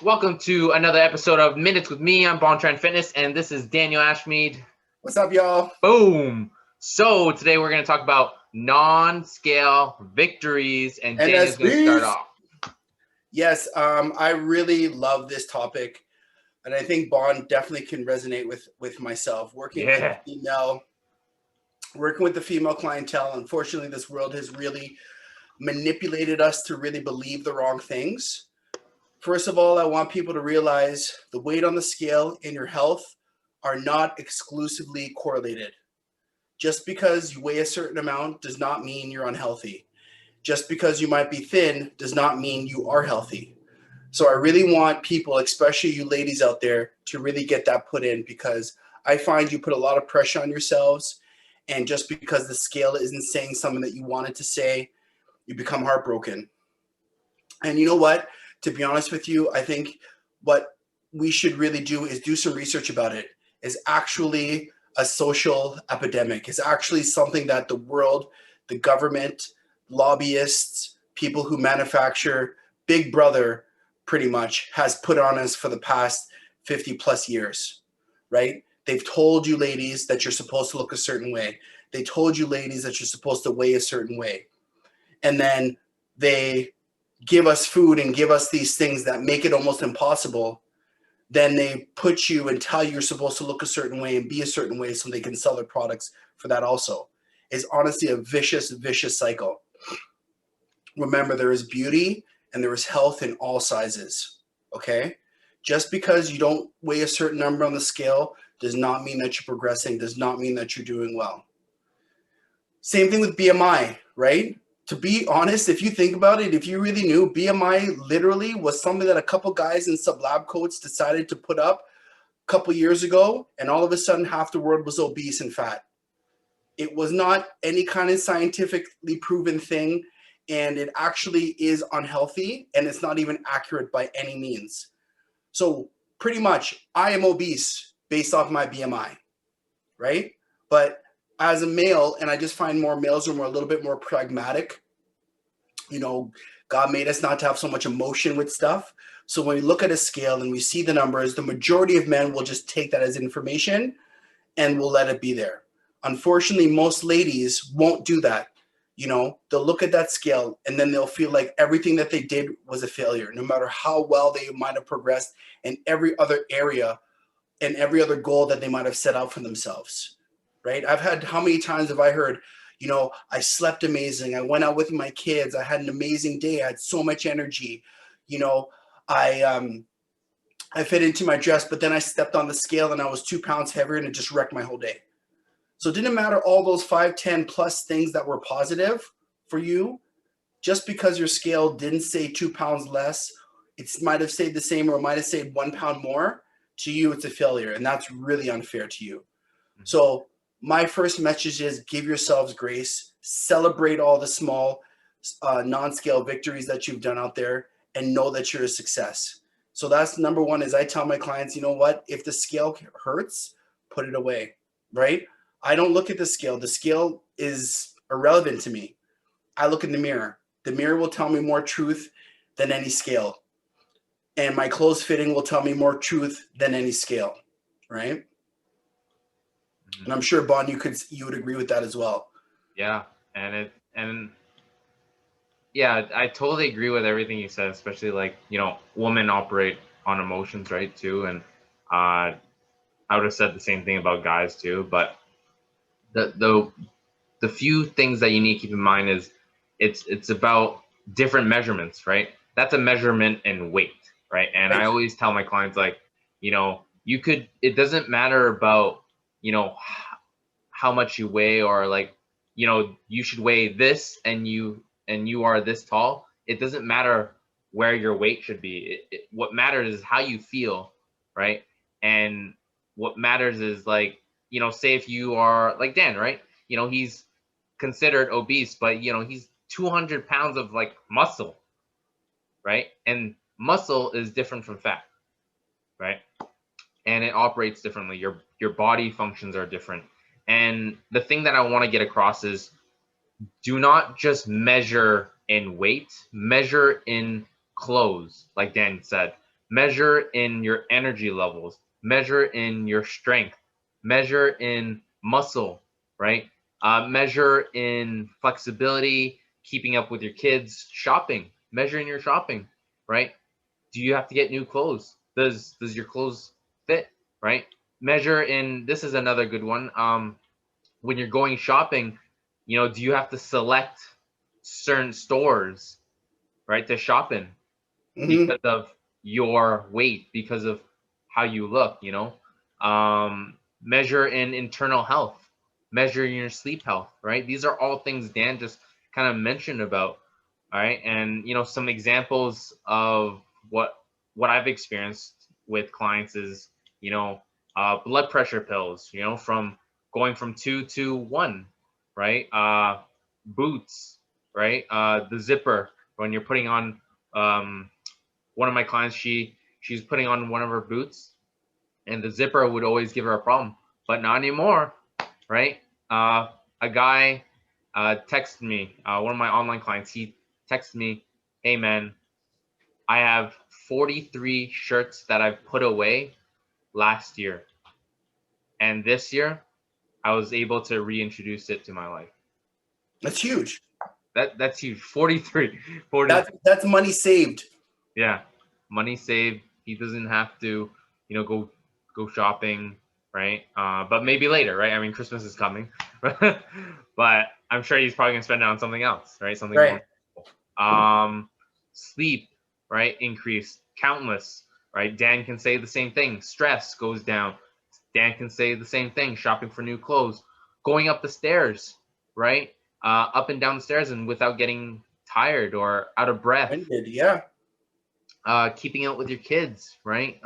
Welcome to another episode of Minutes with me. I'm Bon Trend Fitness, and this is Daniel Ashmead. What's up, y'all? Boom. So today we're going to talk about non-scale victories, and Daniel's going to start NSBs. off. Yes, I really love this topic, and I think Bond definitely can resonate with myself. Yeah. Working with the female clientele. Unfortunately, this world has really manipulated us to really believe the wrong things. First of all, I want people to realize the weight on the scale and your health are not exclusively correlated. Just because you weigh a certain amount does not mean you're unhealthy. Just because you might be thin does not mean you are healthy. So I really want people, especially you ladies out there, to really get that put in, because I find you put a lot of pressure on yourselves. And just because the scale isn't saying something that you wanted to say, you become heartbroken. And you know what? To be honest with you, I think what we should really do is do some research about it. Is actually a social epidemic. It's actually something that the world, the government, lobbyists, people who manufacture, Big Brother pretty much has put on us for the past 50 plus years, right? They've told you ladies that you're supposed to look a certain way. They told you ladies that you're supposed to weigh a certain way. And then they give us food and give us these things that make it almost impossible. Then they put you and tell you you're supposed to look a certain way and be a certain way so they can sell their products for that also. It's honestly a vicious, vicious cycle. Remember, there is beauty and there is health in all sizes. Okay? Just because you don't weigh a certain number on the scale does not mean that you're progressing, does not mean that you're doing well. Same thing with BMI, right? To be honest, if you think about it, if you really knew, BMI literally was something that a couple guys in sub lab coats decided to put up a couple years ago, and all of a sudden half the world was obese and fat. It was not any kind of scientifically proven thing, and it actually is unhealthy, and it's not even accurate by any means. So pretty much, I am obese based off my BMI, right? But as a male, and I just find more males are more a little bit more pragmatic. You know, God made us not to have so much emotion with stuff. So when we look at a scale and we see the numbers, the majority of men will just take that as information and will let it be there. Unfortunately, most ladies won't do that. You know, they'll look at that scale and then they'll feel like everything that they did was a failure, no matter how well they might have progressed in every other area and every other goal that they might have set out for themselves. Right? I've had, how many times have I heard, you know, I slept amazing. I went out with my kids. I had an amazing day. I had so much energy. You know, I fit into my dress, but then I stepped on the scale and I was 2 pounds heavier and it just wrecked my whole day. So it didn't matter all those 5, 10 plus things that were positive for you. Just because your scale didn't say 2 pounds less, it might have stayed the same or it might have stayed 1 pound more. To you, it's a failure, and that's really unfair to you. So my first message is give yourselves grace, celebrate all the small non-scale victories that you've done out there, and know that you're a success. So that's number one. Is I tell my clients, you know what, if the scale hurts, put it away, right? I don't look at the scale. The scale is irrelevant to me. I look in the mirror. The mirror will tell me more truth than any scale, and my clothes fitting will tell me more truth than any scale, right? And I'm sure Bon, you would agree with that as well. Yeah, and yeah, I totally agree with everything you said, especially like, women operate on emotions, right, too, and I would have said the same thing about guys too, but the the few things that you need to keep in mind is it's about different measurements, right? That's a measurement in weight, right? And I Right. always tell my clients, like, it doesn't matter about, how much you weigh, or like, you should weigh this, and you are this tall. It doesn't matter where your weight should be. What matters is how you feel, right? And what matters is, like, say if you are like Dan, right? He's considered obese, but he's 200 pounds of like muscle, right? And muscle is different from fat, right? And it operates differently. Your body functions are different. And the thing that I want to get across is, do not just measure in weight, measure in clothes, like Dan said. Measure in your energy levels, measure in your strength, measure in muscle, right? Measure in flexibility, keeping up with your kids, shopping, measure in your shopping, right? Do you have to get new clothes? Does your clothes fit, right? Measure in, this is another good one. When you're going shopping, do you have to select certain stores, right, to shop in Hmm. because of your weight, because of how you look, measure in internal health, measure in your sleep health, right? These are all things Dan just kind of mentioned about. All right. And some examples of what I've experienced with clients is, blood pressure pills, from going from 2 to 1, right? Boots, right? The zipper when you're putting on, um, one of my clients, she's putting on one of her boots, and the zipper would always give her a problem, but not anymore, right? A guy texted me, one of my online clients. He texted me, "Hey man, I have 43 shirts that I've put away last year, and this year I was able to reintroduce it to my life." That's huge. That's huge. 43, 43. That's money saved. Yeah, money saved. He doesn't have to, go shopping, right? But maybe later, right? I mean, Christmas is coming, but I'm sure he's probably gonna spend it on something else, right? Something more. Right. Sleep, right? Increase countless, right? Dan can say the same thing. Stress goes down. Dan can say the same thing. Shopping for new clothes, going up the stairs, right? Up and down the stairs and without getting tired or out of breath. Winded, yeah. Keeping up with your kids, right?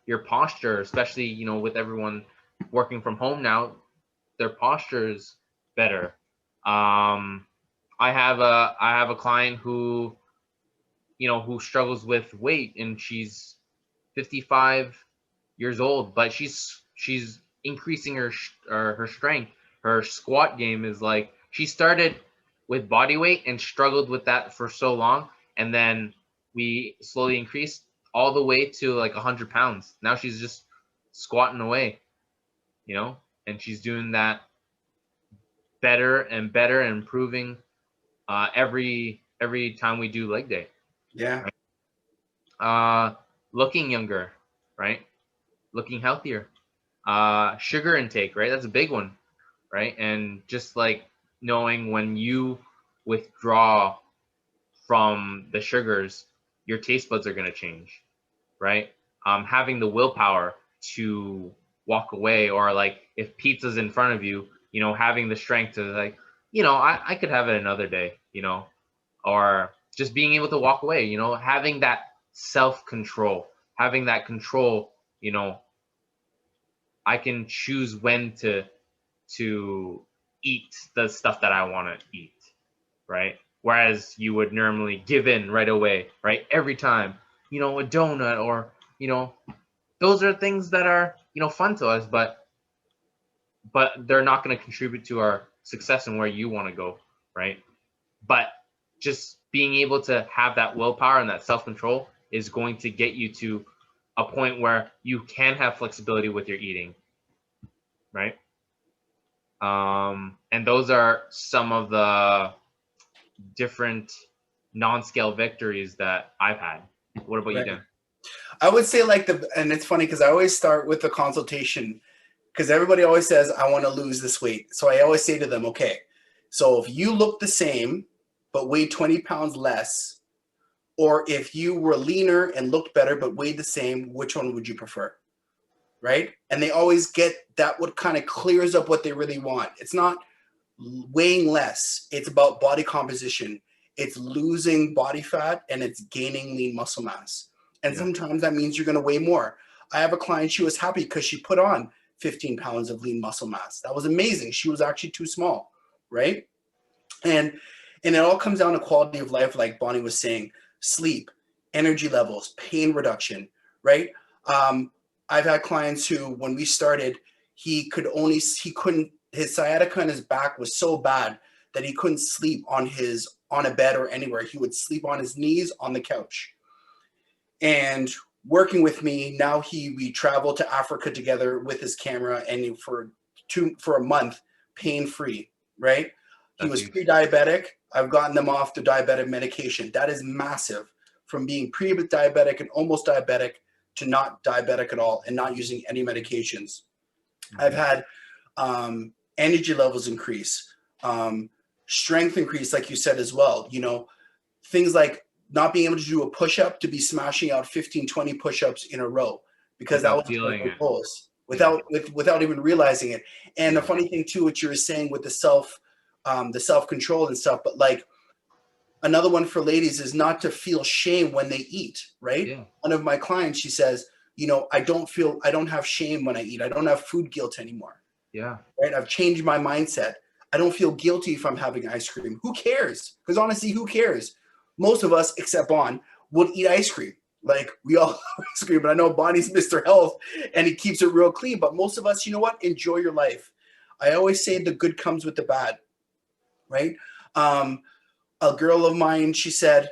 Your posture, especially with everyone working from home now, their posture is better. Um, I have a client who struggles with weight, and she's 55 years old, but she's increasing her strength. Her squat game is like, she started with body weight and struggled with that for so long, and then we slowly increased all the way to like 100 pounds. Now she's just squatting away, and she's doing that better and better and improving every time we do leg day. Yeah. Looking younger, right? Looking healthier. Sugar intake, right? That's a big one, right? And just like knowing when you withdraw from the sugars, your taste buds are going to change, right? Having the willpower to walk away, or like if pizza's in front of you, having the strength to like, I could have it another day, or just being able to walk away, having that self-control, having that control, I can choose when to eat the stuff that I want to eat, right? Whereas you would normally give in right away, right? Every time, a donut, or those are things that are fun to us, but they're not going to contribute to our success and where you want to go, right? But just being able to have that willpower and that self-control is going to get you to a point where you can have flexibility with your eating, right? And those are some of the different non-scale victories that I've had. What about you, Right. Dan? I would say and it's funny because I always start with the consultation because everybody always says, I want to lose this weight. So I always say to them, okay, so if you look the same, but weigh 20 pounds less, or if you were leaner and looked better, but weighed the same, which one would you prefer? Right. And they always get that, what kind of clears up what they really want. It's not weighing less. It's about body composition. It's losing body fat and it's gaining lean muscle mass. And Yeah. sometimes that means you're going to weigh more. I have a client, she was happy because she put on 15 pounds of lean muscle mass. That was amazing. She was actually too small, right? And it all comes down to quality of life, like Bonnie was saying, sleep, energy levels, pain reduction, right? I've had clients who, when we started, he couldn't, his sciatica in his back was so bad that he couldn't sleep on a bed or anywhere. He would sleep on his knees on the couch. And working with me. Now we travel to Africa together with his camera, and for a month, pain free, right? He That's was huge. pre-diabetic. I've gotten them off the diabetic medication. That is massive, from being pre-diabetic and almost diabetic to not diabetic at all and not using any medications. I've Mhm. had energy levels increase, strength increase, like you said as well. You know, things like not being able to do a push-up to be smashing out 15, 20 push-ups in a row because that was Without one of feeling my it. goals Yeah. without even realizing it. And the Yeah. funny thing too, what you were saying with the self-control and stuff, but like another one for ladies is not to feel shame when they eat, right? Yeah. One of my clients, she says, you know, I don't have shame when I eat. I don't have food guilt anymore, Yeah. right? I've changed my mindset. I don't feel guilty if I'm having ice cream. Who cares? Because honestly, who cares? Most of us, except Bon, would eat ice cream. Like we all love ice cream, but I know Bonnie's Mr. Health and he keeps it real clean. But most of us, you know what? Enjoy your life. I always say the good comes with the bad, right? Um, a girl of mine, she said,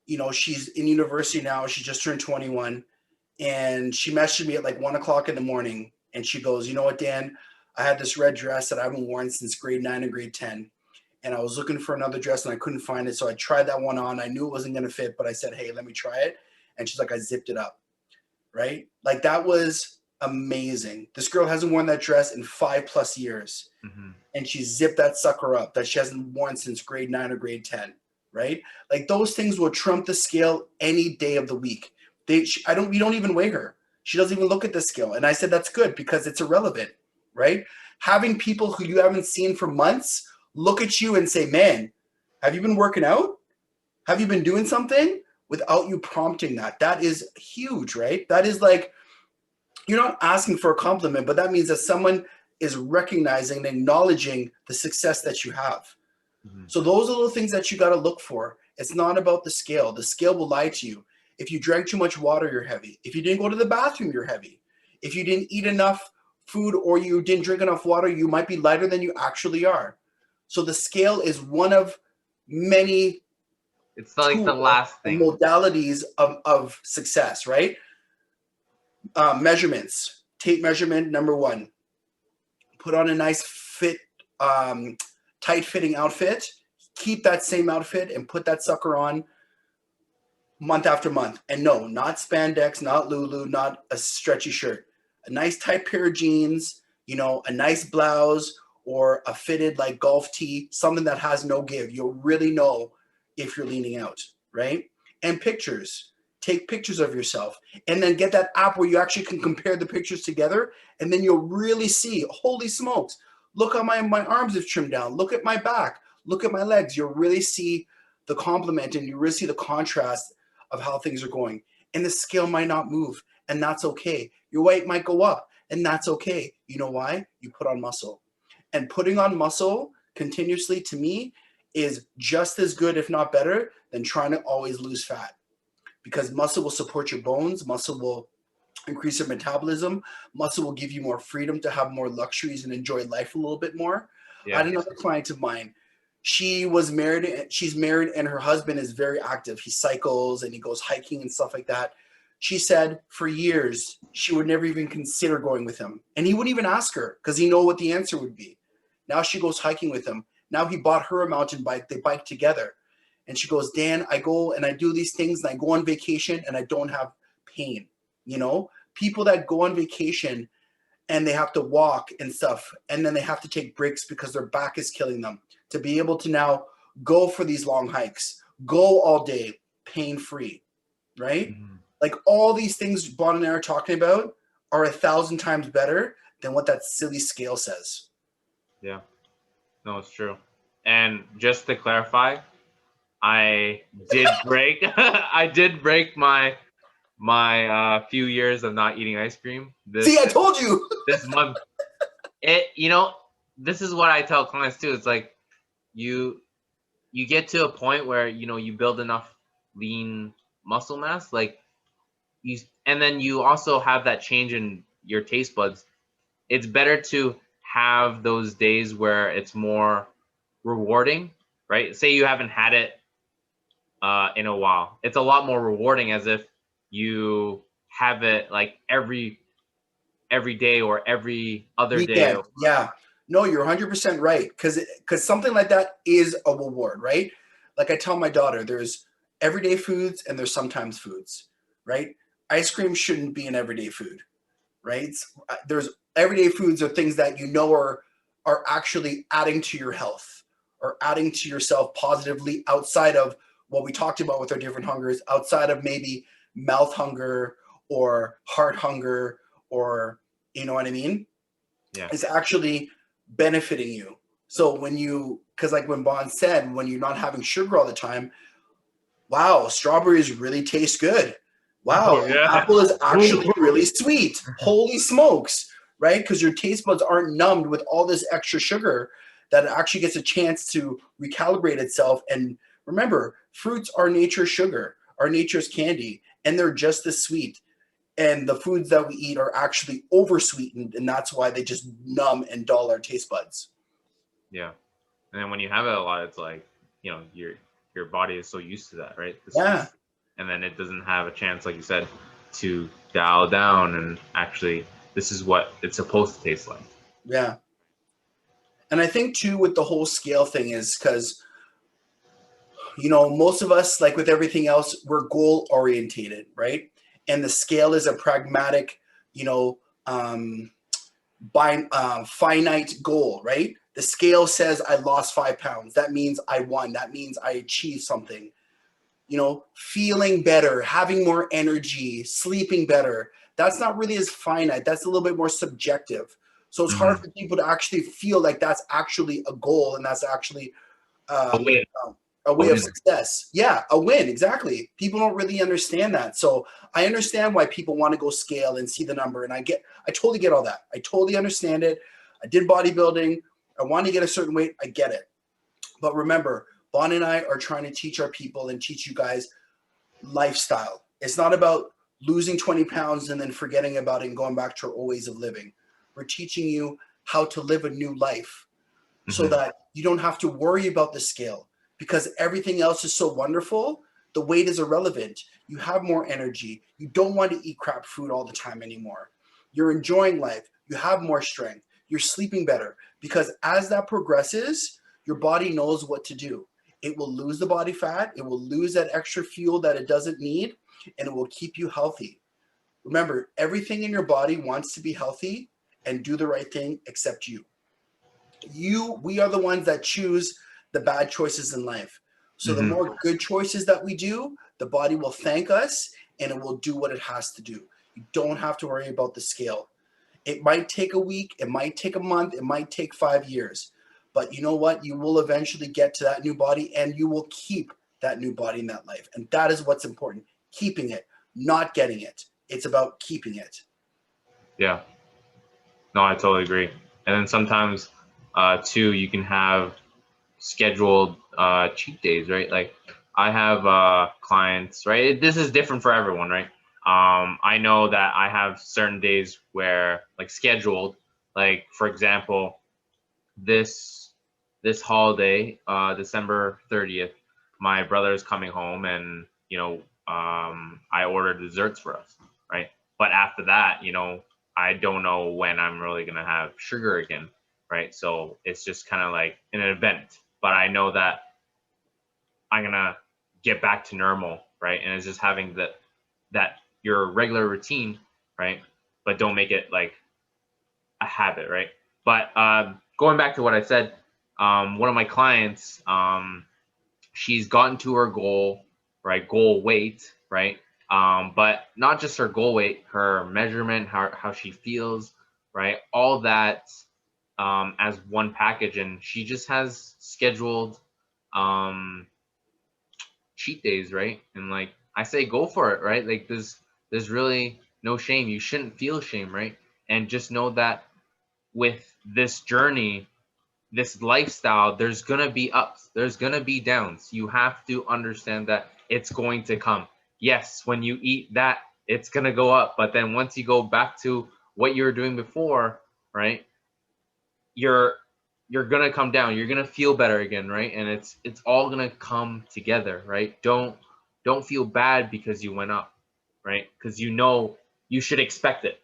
you know, she's in university now. She just turned 21, and she messaged me at like 1 o'clock in the morning, and she goes, "You know what, Dan? I had this red dress that I haven't worn since grade 9 and grade 10, and I was looking for another dress and I couldn't find it. So I tried that one on. I knew it wasn't going to fit, but I said, hey, let me try it." And she's like, I zipped it up, right? Like that was amazing. This girl hasn't worn that dress in 5+ years, Hmm. and she zipped that sucker up that she hasn't worn since grade 9 or grade 10, right? Like those things will trump the scale any day of the week. We don't even weigh her. She doesn't even look at the scale. And I said, that's good because it's irrelevant, right? Having people who you haven't seen for months look at you and say, man, have you been working out? Have you been doing something? Without you prompting that is huge, right? That is like, you're not asking for a compliment, but that means that someone is recognizing and acknowledging the success that you have. Hmm. So those are the things that you got to look for. It's not about the scale. The scale will lie to you. If you drank too much water, you're heavy. If you didn't go to the bathroom, you're heavy. If you didn't eat enough food or you didn't drink enough water, you might be lighter than you actually are. So the scale is one of many It's not like the tools last and thing. modalities of success, right? Measurements. Tape measurement, number one. Put on a nice fit, tight fitting outfit. Keep that same outfit and put that sucker on month after month. And no, not spandex, not Lulu, not a stretchy shirt. A nice tight pair of jeans, you know, a nice blouse or a fitted like golf tee, something that has no give. You'll really know if you're leaning out, right? And pictures. Take pictures of yourself and then get that app where you actually can compare the pictures together. And then you'll really see, holy smokes, look how my arms have trimmed down. Look at my back. Look at my legs. You'll really see the complement and you really see the contrast of how things are going. And the scale might not move, and that's okay. Your weight might go up, and that's okay. You know why? You put on muscle. And putting on muscle continuously to me is just as good, if not better, than trying to always lose fat. Because muscle will support your bones, muscle will increase your metabolism, muscle will give you more freedom to have more luxuries and enjoy life a little bit more. I Yeah. had another client of mine. She's married, and her husband is very active. He cycles and he goes hiking and stuff like that. She said for years she would never even consider going with him, and he wouldn't even ask her because he know what the answer would be. Now she goes hiking with him. Now he bought her a mountain bike. They bike together, and she goes, Dan, I go and I do these things and I go on vacation and I don't have pain. You know, people that go on vacation and they have to walk and stuff, and then they have to take breaks because their back is killing them, to be able to now go for these long hikes, go all day pain free, right? Hmm. Like all these things Bon and I are talking about are 1,000 times better than what that silly scale says. Yeah. No, it's true. And just to clarify, I did break. I did break my few years of not eating ice cream See, I told you. this month. It this is what I tell clients too. It's like you you get to a point where you build enough lean muscle mass, like you, and then you also have that change in your taste buds. It's better to have those days where it's more rewarding, right? Say you haven't had it in a while. It's a lot more rewarding as if you have it like every day or every other day. Weekend. Yeah. No, you're 100% right. Because something like that is a reward, right? Like I tell my daughter, there's everyday foods and there's sometimes foods, right? Ice cream shouldn't be an everyday food, right? There's everyday foods are things that you know are actually adding to your health or adding to yourself positively outside of what we talked about with our different hungers, outside of maybe mouth hunger or heart hunger, or you know what I mean? Yeah. Is actually benefiting you. So when you, because like when Bond said, when you're not having sugar all the time, wow, strawberries really taste good. Wow, Oh an yeah. apple is actually really sweet. Holy smokes, right? Because your taste buds aren't numbed with all this extra sugar, that it actually gets a chance to recalibrate itself. And remember, fruits are nature's sugar, are nature's candy, and they're just as sweet. And the foods that we eat are actually over sweetened, and that's why they just numb and dull our taste buds. Yeah. And then when you have it a lot, it's like, your body is so used to that, right? The sweet. Yeah, And then it doesn't have a chance, like you said, to dial down and actually this is what it's supposed to taste like. yeah. And I think too with the whole scale thing is because most of us, like with everything else, we're goal orientated, right? And the scale is a pragmatic, you know, um, finite goal, right? The scale says I lost 5 pounds. That means I won. That means I achieved something. Feeling better, having more energy, sleeping better. That's not really as finite. That's a little bit more subjective. So it's hard Mm-hmm. for people to actually feel like that's actually a goal and that's actually A um, win. a A way of win. success. Yeah, a win, exactly. People don't really understand that. So I understand why people want to go scale and see the number. And I totally get all that. I totally understand it. I did bodybuilding. I want to get a certain weight. I get it. But remember, Bon and I are trying to teach our people and teach you guys lifestyle. It's not about losing 20 pounds and then forgetting about it and going back to our old ways of living. We're teaching you how to live a new life so Mm-hmm. that you don't have to worry about the scale, because everything else is so wonderful. The weight is irrelevant. You have more energy. You don't want to eat crap food all the time anymore. You're enjoying life. You have more strength. You're sleeping better, because as that progresses, your body knows what to do. It will lose the body fat. It will lose that extra fuel that it doesn't need, and it will keep you healthy. Remember, everything in your body wants to be healthy and do the right thing except you. We are the ones that choose the bad choices in life. So the Mm-hmm. more good choices that we do, the body will thank us and it will do what it has to do. You don't have to worry about the scale. It might take a week, it might take a month, it might take 5 years. But you know what? You will eventually get to that new body and you will keep that new body in that life. And that is what's important. Keeping it, not getting it. It's about keeping it. Yeah. No, I totally agree. And then sometimes, too, you can have scheduled cheat days, right? Like I have clients, right? This is different for everyone, right? I know that I have certain days where, like, scheduled, like for example, this this holiday, December 30th, my brother is coming home, and I ordered desserts for us, right? But after that, I don't know when I'm really gonna have sugar again, right? So it's just kind of like an event, but I know that I'm gonna get back to normal, right? And it's just having that your regular routine, right? But don't make it like a habit, right? But going back to what I said, one of my clients, she's gotten to her goal, right? Goal weight, right? But not just her goal weight, her measurement, how she feels, right? All that as one package, and she just has scheduled um, cheat days, right? And like I say, go for it, right? Like there's really no shame. You shouldn't feel shame, right? And just know that with this journey, this lifestyle, there's gonna be ups, there's gonna be downs. You have to understand that it's going to come. Yes, when you eat that, it's gonna go up, but then once you go back to what you were doing before, right? You're you're gonna come down. You're gonna feel better again, right? And it's all gonna come together, right? Don't feel bad because you went up, right? Because you should expect it.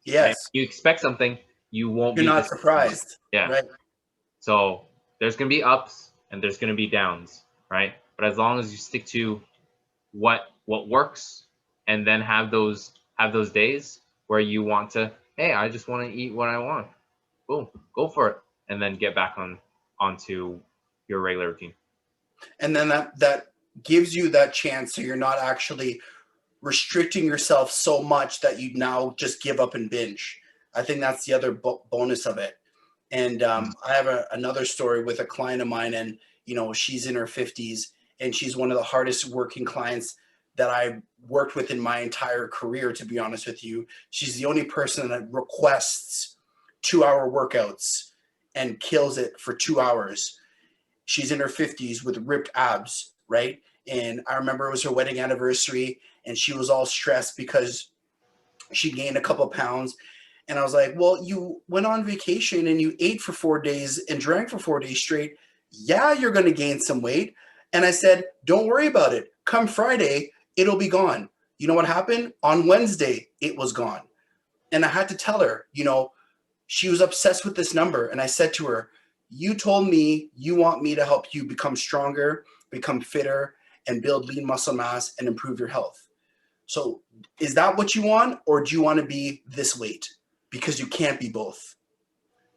Yes. Right? You expect something, you won't You're be not surprised. Yeah. Right. So there's going to be ups and there's going to be downs, right? But as long as you stick to what works, and then have those days where you want to, hey, I just want to eat what I want. Boom, go for it, and then get back onto your regular routine. And then that gives you that chance, so you're not actually restricting yourself so much that you now just give up and binge. I think that's the other bonus of it. And I have another story with a client of mine, and she's in her 50s, and she's one of the hardest working clients that I worked with in my entire career, to be honest with you. She's the only person that requests 2-hour workouts and kills it for 2 hours. She's in her 50s with ripped abs, right? And I remember it was her wedding anniversary, and she was all stressed because she gained a couple of pounds. And I was like, well, you went on vacation and you ate for 4 days and drank for 4 days straight. Yeah, you're going to gain some weight. And I said, don't worry about it. Come Friday, it'll be gone. You know what happened? On Wednesday, it was gone. And I had to tell her, she was obsessed with this number. And I said to her, you told me you want me to help you become stronger, become fitter, and build lean muscle mass and improve your health. So is that what you want, or do you want to be this weight? Because you can't be both.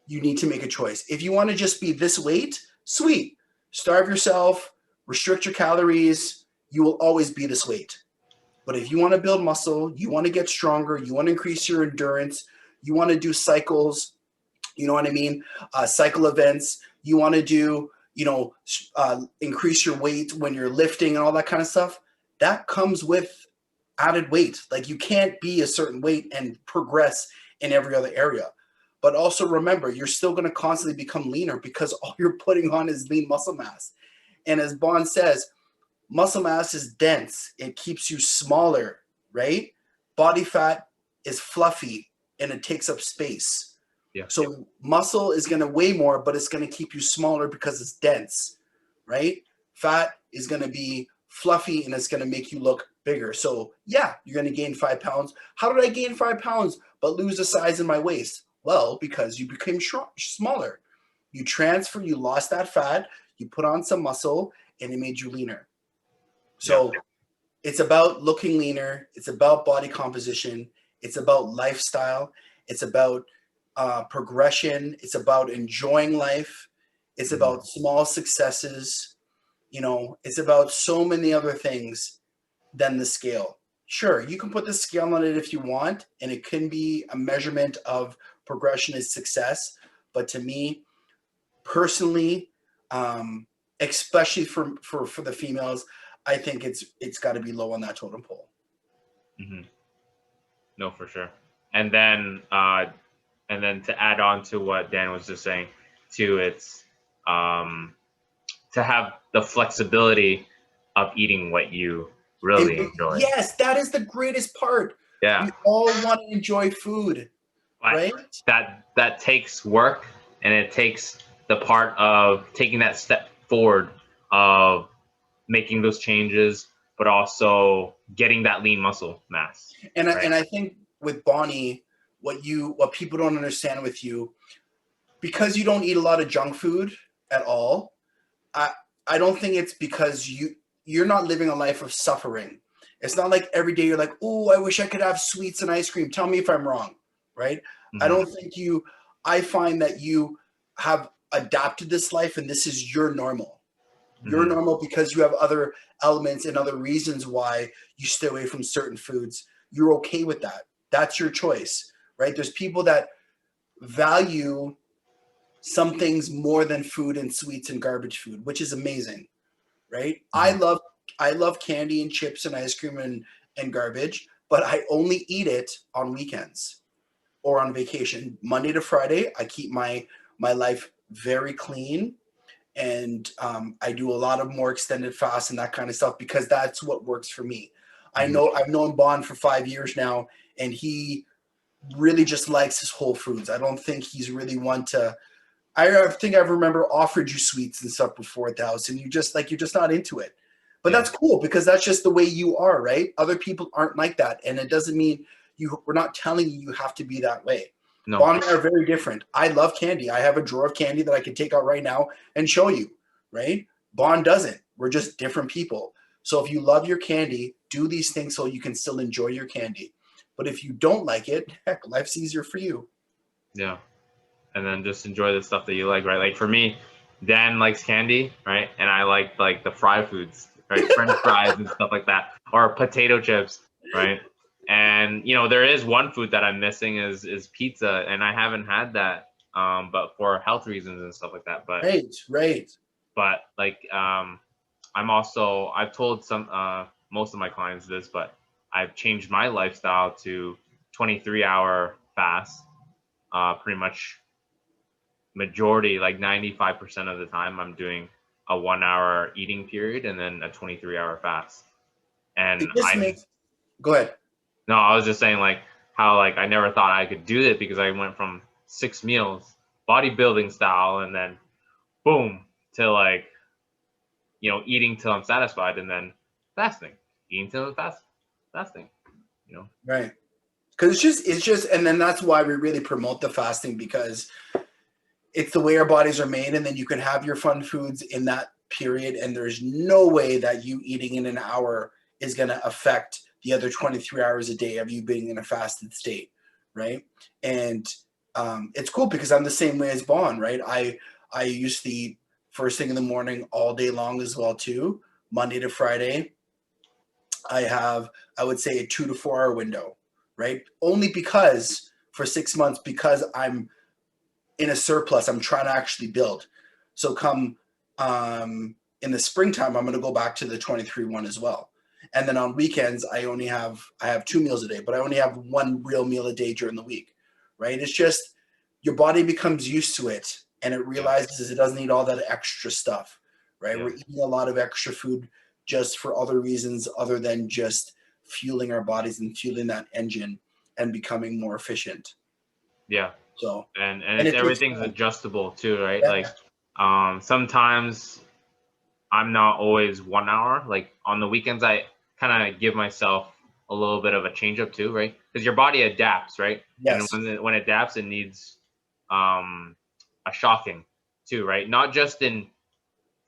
You need to make a choice. If you want to just be this weight, sweet. Starve yourself, restrict your calories. You will always be this weight. But if you want to build muscle, you want to get stronger, you want to increase your endurance, you want to do cycles, you know what I mean? Cycle events, you want to do, increase your weight when you're lifting and all that kind of stuff. That comes with added weight. Like, you can't be a certain weight and progress in every other area. But also remember, you're still going to constantly become leaner because all you're putting on is lean muscle mass. And as Bon says, muscle mass is dense. It keeps you smaller, right? Body fat is fluffy and it takes up space. Yeah. So muscle is going to weigh more, but it's going to keep you smaller because it's dense, right? Fat is going to be fluffy and it's going to make you look bigger. So yeah, you're going to gain 5 pounds. How did I gain 5 pounds but lose the size in my waist? Well, because you became smaller. You you lost that fat, you put on some muscle, and it made you leaner. So It's about looking leaner. It's about body composition. It's about lifestyle. It's about progression. It's about enjoying life. It's about small successes. It's about so many other things than the scale. Sure, you can put the scale on it if you want, and it can be a measurement of progression is success. But to me, personally, especially for the females, I think it's got to be low on that totem pole. Mm-hmm. No, for sure. And then to add on to what Dan was just saying, too, it's to have the flexibility of eating what you really enjoy. Yes, that is the greatest part. Yeah. We all want to enjoy food, right? That takes work, and it takes the part of taking that step forward of making those changes, but also getting that lean muscle mass. And I think with Bonnie, what people don't understand with you, because you don't eat a lot of junk food at all, I don't think it's because you're not living a life of suffering. It's not like every day you're like, oh, I wish I could have sweets and ice cream. Tell me if I'm wrong, right? Mm-hmm. I don't think I find that you have adapted this life and this is your normal. You're normal because you have other elements and other reasons why you stay away from certain foods. You're okay with that. That's your choice, right? There's people that value some things more than food and sweets and garbage food, which is amazing, right? Mm-hmm. I love candy and chips and ice cream and garbage, but I only eat it on weekends or on vacation. Monday to Friday, I keep my life very clean. And I do a lot of more extended fasts and that kind of stuff because that's what works for me. I know I've known Bon for 5 years now, and he really just likes his whole foods. I don't think he's really one to. I think I remember offered you sweets and stuff before at the house, and you're just not into it. But that's cool because that's just the way you are, right? Other people aren't like that, and it doesn't mean we're not telling you have to be that way. No. Bond and I are very different. I love candy. I have a drawer of candy that I can take out right now and show you, right? Bond doesn't. We're just different people. So if you love your candy, do these things so you can still enjoy your candy. But if you don't like it, heck, life's easier for you. Yeah. And then just enjoy the stuff that you like, right? Like for me, Dan likes candy, right? And I like the fried foods, right? French fries and stuff like that, or potato chips, right? And there is one food that I'm missing is pizza, and I haven't had that, but for health reasons and stuff like that. But right. But like I've told most of my clients this, but I've changed my lifestyle to 23-hour fast, pretty much. Majority, like 95% of the time, I'm doing a 1 hour eating period and then a 23-hour fast. And go ahead. No, I was just saying like how like I never thought I could do it because I went from 6 meals, bodybuilding style, and then boom to like eating till I'm satisfied, and then fasting, eating till I'm fasting. Right. Because it's just, and then that's why we really promote the fasting, because it's the way our bodies are made, and then you can have your fun foods in that period, and there's no way that you eating in an hour is going to affect the other 23 hours a day of you being in a fasted state, right? And it's cool because I'm the same way as Bond, right? I used to eat first thing in the morning all day long as well too, Monday to Friday. I would say a 2 to 4 hour window, right? Only because for 6 months, because I'm in a surplus, I'm trying to actually build. So come in the springtime, I'm going to go back to the 23-1 as well. And then on weekends, I have 2 meals a day, but I only have 1 real meal a day during the week, right? It's just your body becomes used to it, and it realizes it doesn't need all that extra stuff, right? Yeah. We're eating a lot of extra food just for other reasons other than just fueling our bodies and fueling that engine and becoming more efficient. Yeah. So and everything's adjustable too, right? Yeah. Like sometimes I'm not always 1 hour. Like on the weekends, I kind of give myself a little bit of a change up too, right? Because your body adapts, right? Yes. And when it adapts, it needs a shocking too, right? Not just in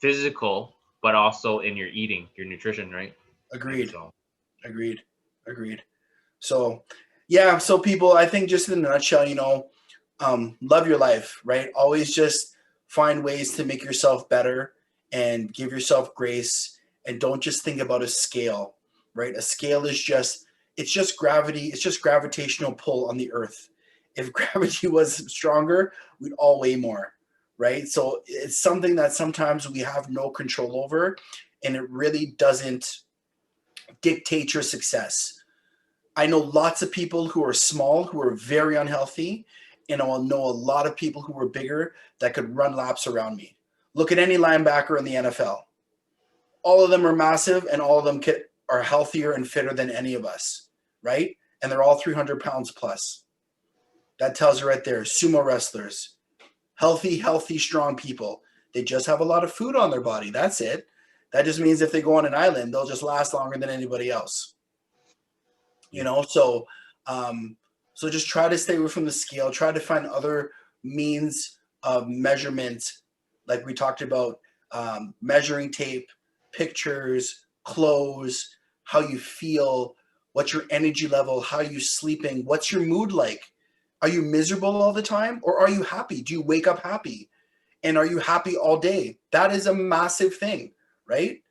physical, but also in your eating, your nutrition, right? Agreed. Agreed. So yeah, so people, I think just in a nutshell, love your life, right? Always just find ways to make yourself better and give yourself grace, and don't just think about a scale, right? A scale is it's just gravity. It's just gravitational pull on the earth. If gravity was stronger, we'd all weigh more, right? So it's something that sometimes we have no control over, and it really doesn't dictate your success. I know lots of people who are small, who are very unhealthy, and I know a lot of people who are bigger that could run laps around me. Look at any linebacker in the NFL. All of them are massive, and all of them are healthier and fitter than any of us, right? And they're all 300 pounds plus. That tells you right there, sumo wrestlers, healthy, strong people. They just have a lot of food on their body. That's it. That just means if they go on an island, they'll just last longer than anybody else. So just try to stay away from the scale. Try to find other means of measurement, like we talked about, measuring tape, pictures, clothes, how you feel, what's your energy level, how are you sleeping, what's your mood like? Are you miserable all the time, or are you happy? Do you wake up happy? And are you happy all day? That is a massive thing, right?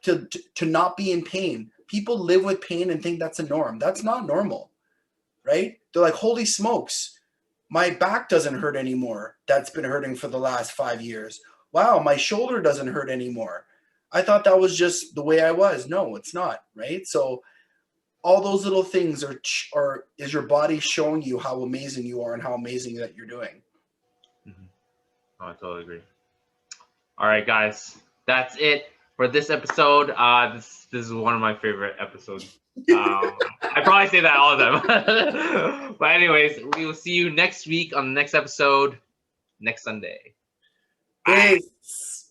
To not be in pain. People live with pain and think that's a norm. That's not normal, right? They're like, holy smokes, my back doesn't hurt anymore. That's been hurting for the last 5 years. Wow, my shoulder doesn't hurt anymore. I thought that was just the way I was. No, it's not, right? So all those little things is your body showing you how amazing you are and how amazing that you're doing. Mm-hmm. Oh, I totally agree. All right, guys, that's it for this episode. This is one of my favorite episodes. I probably say that all the time. But anyways, we will see you next week on the next episode, next Sunday. Bye. Peace.